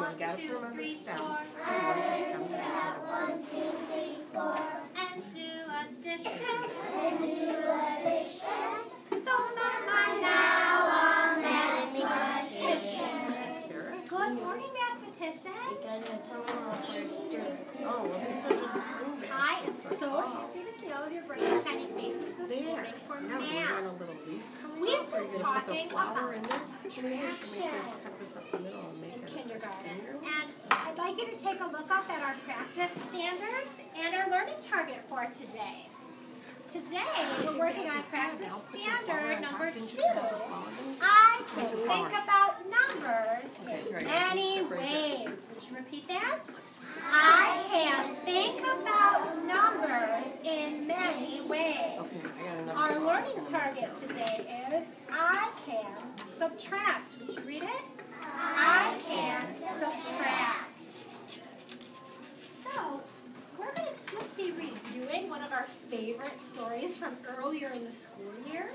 1, 2, 3, 4. And do addition. So my mind now on mathematician. Good morning, mathematician. I am so happy to see all of your bright and shiny faces this morning for math. We've been talking about subtraction in kindergarten, and I'd like you to take a look up at our practice standards and our learning target for today. Today, we're working on practice standard number 2. I can think about numbers in many ways. Would you repeat that? I can think about numbers in many ways. Our learning target today is I can subtract. Would you read it? I can subtract. So, we're going to just be reviewing one of our favorite stories from earlier in the school year.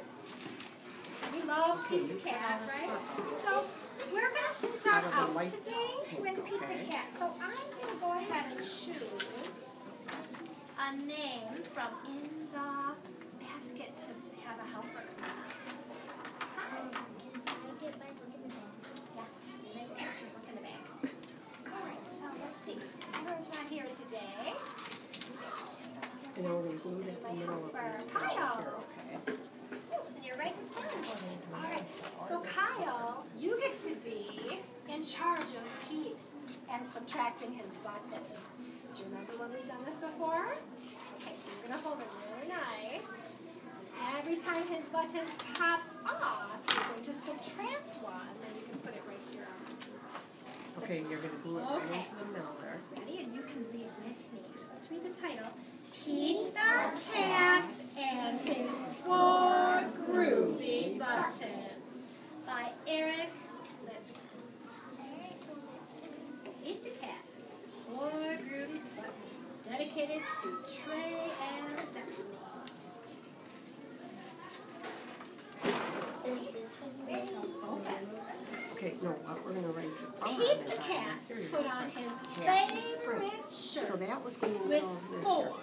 We love Pete the Cat, right? So we're going to start out today with Pete the Cat. So I'm going to go ahead and choose a name from in the basket to have a helper. Hi. Yes, look in the bag. All right, so let's see. Sarah's not here today. And I'll include it in the middle of this Kyle. here, okay? And you're right in front. All right. So Kyle, you get to be in charge of Pete and subtracting his buttons. Do you remember when we've done this before? Okay, so you're going to hold it really nice. Every time his buttons pop off, you're going to subtract one, and you can put it right here on the table. Okay, you're going to glue it right into the middle there. Ready? And you can read with me. So let's read the title. Pete the Cat and His 4 Groovy Buttons by Eric Littman. Pete the Cat, 4 Groovy Buttons, dedicated to Trey and Destiny. Okay, no, what we're going to write your Pete the Cat put on his favorite shirt so that was going to with go this 4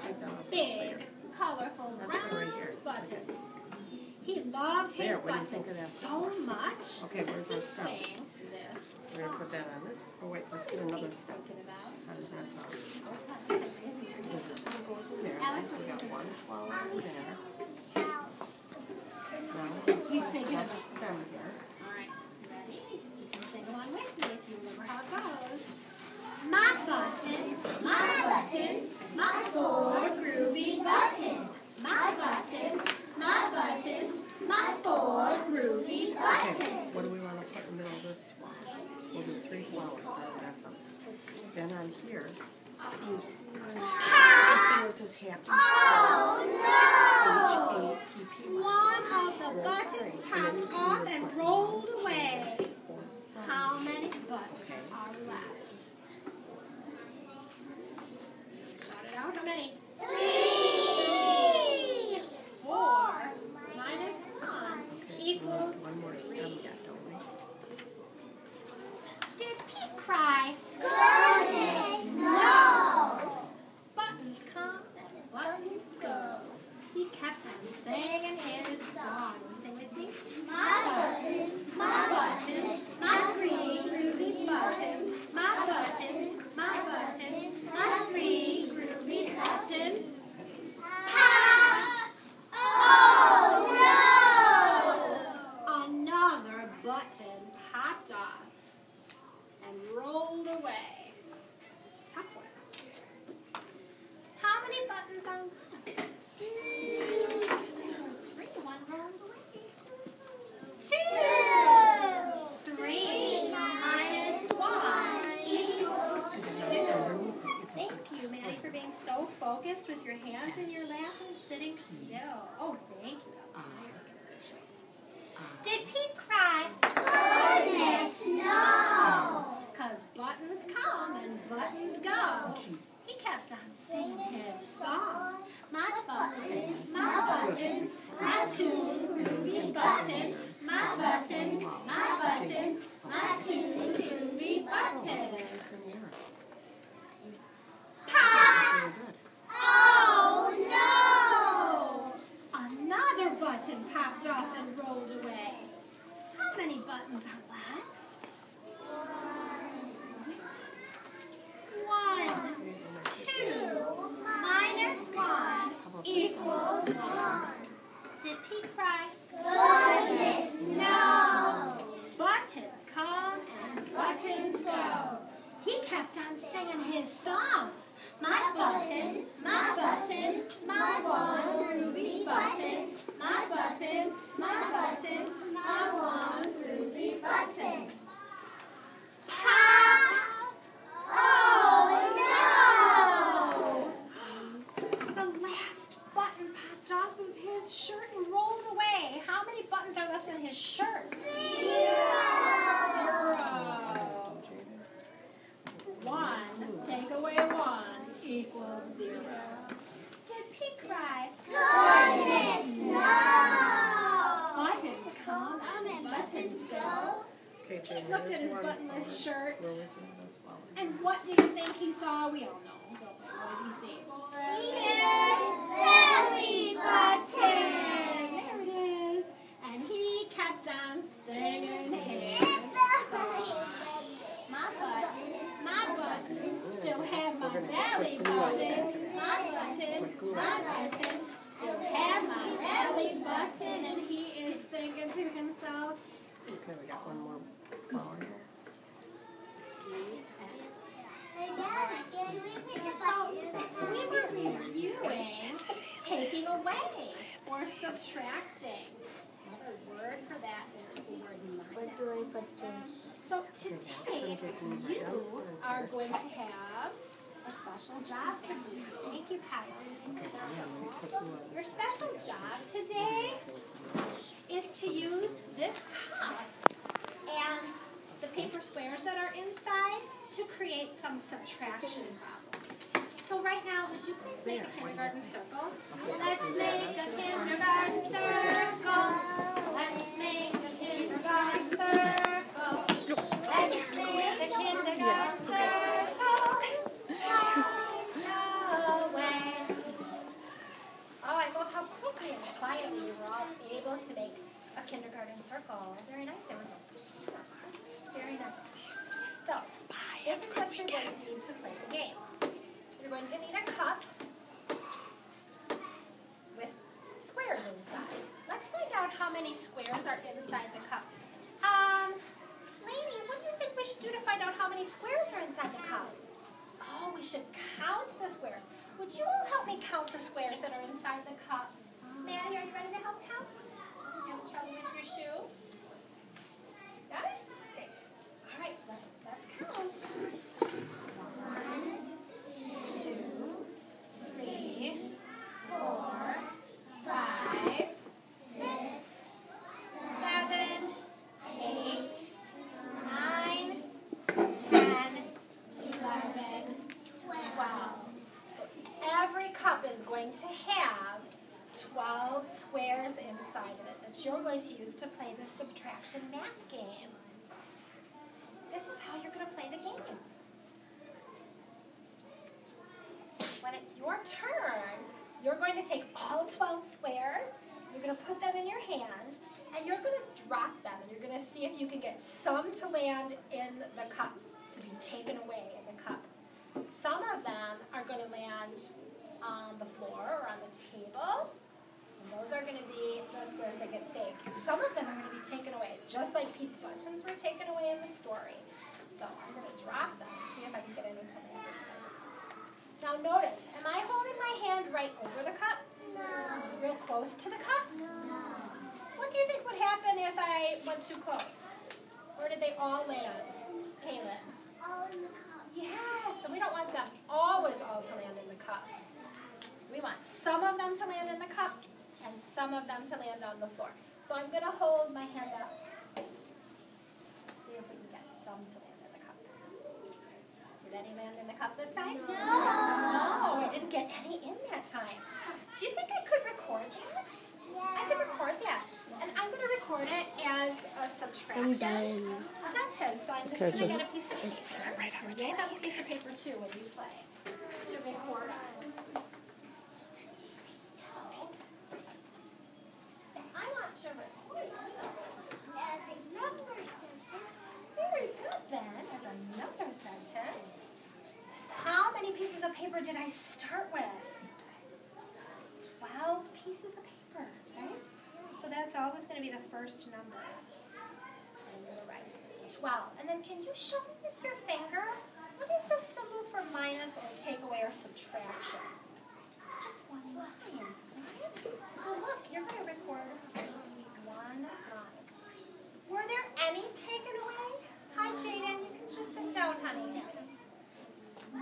big, big, colorful round buttons. He loved his buttons so much. Okay, where's our he stem? sang this We're going to put that on this. Oh, wait, let's get another step. How does that sound? Because this one goes in there. Right? So we got 1 flower in there. Now, let's put another stem here. Alright, ready? You can sing along with me if you remember how it goes. My buttons, my 4 groovy buttons. My buttons, my 4 groovy buttons. Okay, what do we want to put in the middle of this one? We'll do 3 flowers. How does that sound? Then on here, you see where it says happy. Oh no! One of the buttons popped off and rolled away. How many buttons are left? Shout it out. How many? 3! 4 minus 1 equals 1 more stem 3. yet, don't we? Did Pete cry? Goodness, no! Buttons come and buttons go. He kept on singing his song. Sing with me. My buttons, my 3 groovy buttons. My buttons, my 3 groovy buttons. Pop! Oh no! Another button popped off and rolled away. Tough one. How many buttons are left? 3. 1 rolled away. 2. 3 minus 1 equals 2. Thank you, Manny, for being so focused with your hands in your lap and sitting still. Oh, thank you. Good choice. Did Pete cry? Goodness, no! 'Cause buttons come and buttons go. He kept on singing his song. My buttons, my 2 groovy buttons. My buttons, my 2 groovy buttons. go. He kept on singing his song. My buttons, my buttons, my one ruby button. My buttons, my buttons, my one ruby button. Pop! Oh no! The last button popped off of his shirt and rolled away. How many buttons are left on his shirt? 0. 1. Take away 1 equals 0. Did Pete cry? Goodness, no! Buttons come and buttons go. Okay, Jane, Pete looked at his here's one buttonless flower. shirt. Where was the other flower? And what do you think he saw? We all know, don't we? What did he see? Belly button! There it is. And he kept on singing his song. My button still had my belly button. My button still had my belly button. And he is thinking to himself, Okay, we got one more flower here. so we were reviewing taking away or subtracting. Another word for that is the word minus. So today you are going to have a special job to do. Thank you, Kylie. Your special job today is to use this cup and the paper squares that are inside to create some subtraction problems. So right now, would you please make a kindergarten circle? Let's make a kindergarten circle. Let's make a kindergarten circle. Let's make a kindergarten circle. Away. Oh, I love how quickly and quietly you were all able to make a kindergarten circle. Very nice. There was a star. Very nice. So, this is what you're going to need to play the game. You're going to need a cup with squares inside. Let's find out how many squares are inside the cup. Lainey, what do you think we should do to find out how many squares are inside the cup? Oh, we should count the squares. Would you all help me count the squares that are inside the cup? Maddie, are you ready to help count? You have trouble with your shoe? Got it? Great. All right, let's count. 1, 2, 3, 4, 5, 6, 7, 8, 9, 10, 11, 12. So every cup is going to have 12 squares inside of it that you're going to use to play the subtraction math game. This is how you're going to play the game. When it's your turn, you're going to take all 12 squares, you're going to put them in your hand, and you're going to drop them, and you're going to see if you can get some to land in the cup, to be taken away in the cup. Some of them are going to land on the floor or on the table, and those are going to be the squares that get saved. And some of them are going to be taken away, just like Pete's buttons were taken away in the story. So I'm going to drop them and see if I can get any to land inside the cup. Now notice, am I holding my hand right over the cup? No. Real close to the cup? No. What do you think would happen if I went too close? Where did they all land? Kaylin? All in the cup. Yes, so we don't want them always all to land in the cup. We want some of them to land in the cup and some of them to land on the floor. So I'm going to hold my hand up. See if we can get some to land in the cup. Did any land in the cup this time? No. No, I didn't get any in that time. Do you think I could record that? I could record that. And I'm going to record it as a subtraction. I'm done. Sentence. So I'm just going to get a piece of paper. And you have a piece of paper too when you play to record on. If I want to record this as a number sentence, very good then, as a number sentence. How many pieces of paper did I start with? 12 pieces of paper, right? So that's always going to be the first number. I'm going to write 12. And then can you show me with your bonus or takeaway or subtraction. It's just one line, right? So look, you're going to record one line. Were there any taken away? Hi, Jaden. You can just sit down, honey.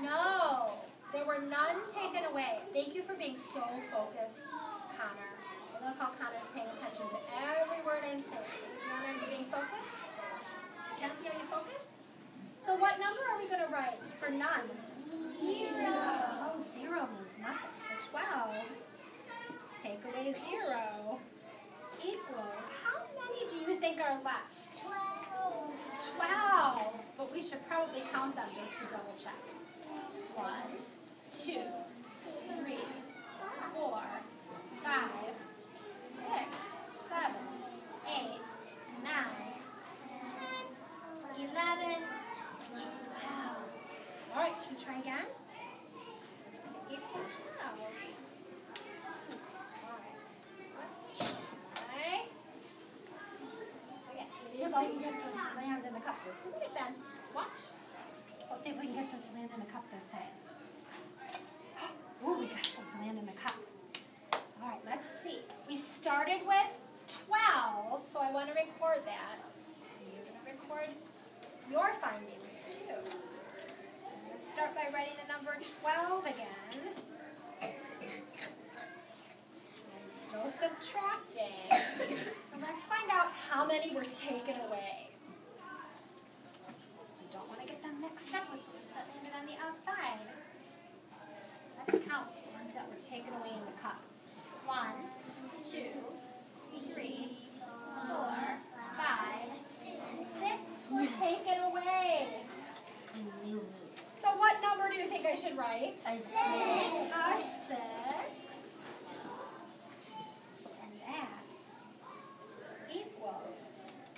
No, there were none taken away. Thank you for being so focused, Connor. I love how Connor's paying attention to every word I'm saying. Connor, you being focused? Kenzie, are you focused? So what number are we going to write for none? 0. Oh, 0 means nothing. So 12, take away 0, equals, how many do you think are left? 12. But we should probably count them just to double check. 1, 2, 3, 4, 5, 6, 7, 8, 9, 10, 11, 12. All right, should we try again? So it's going to equal 12. All right. Okay. Okay. See if I can get some to land in the cup. Just a minute, Ben. Watch. We'll see if we can get some to land in the cup this time. Oh, we got some to land in the cup. All right, let's see. We started with 12, so I want to record that. You're going to record your findings, too. So I'm going to start by writing the number 12 again. I'm still subtracting. So let's find out how many were taken away. So we don't want to get them mixed up with the ones that landed on the outside. Let's count the ones that were taken away in the cup. 1, 2, 3, 4, 5, 6 were taken away. So what number do you think I should write? A 6. A 6. And that equals,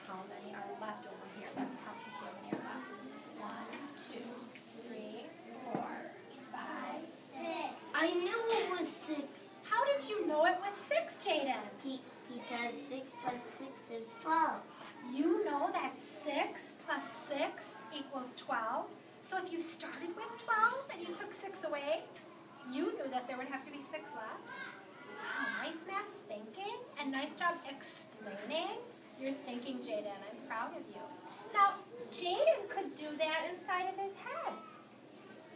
how many are left over here? Let's count to see how many are left. 1, 2, 3, 4, 5, 6. I knew it was 6. How did you know it was 6, Jaden? Because 6 plus 6 is 12. You know that 6 plus 6 equals 12. So if you started with 12 and you took 6 away, you knew that there would have to be 6 left. Wow, nice math thinking and nice job explaining your thinking, Jaden. I'm proud of you. Now, Jaden could do that inside of his head.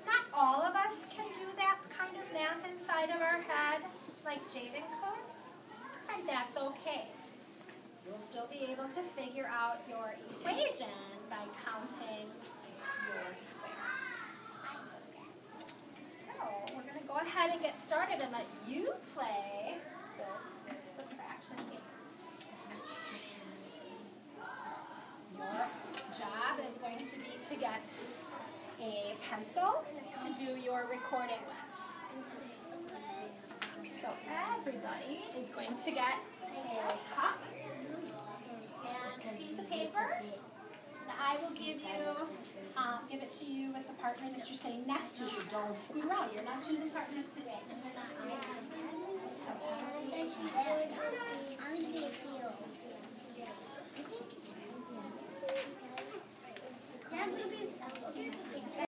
Not all of us can do that kind of math inside of our head like Jaden could, and that's okay. You'll still be able to figure out your equation by counting your squares. So we're going to go ahead and get started and let you play this subtraction game. Your job is going to be to get a pencil to do your recording with. So everybody is going to get a cup and a piece of paper. And I will give it to you with the partner that you're sitting next to, so don't screw around. You're not choosing partners today. So everybody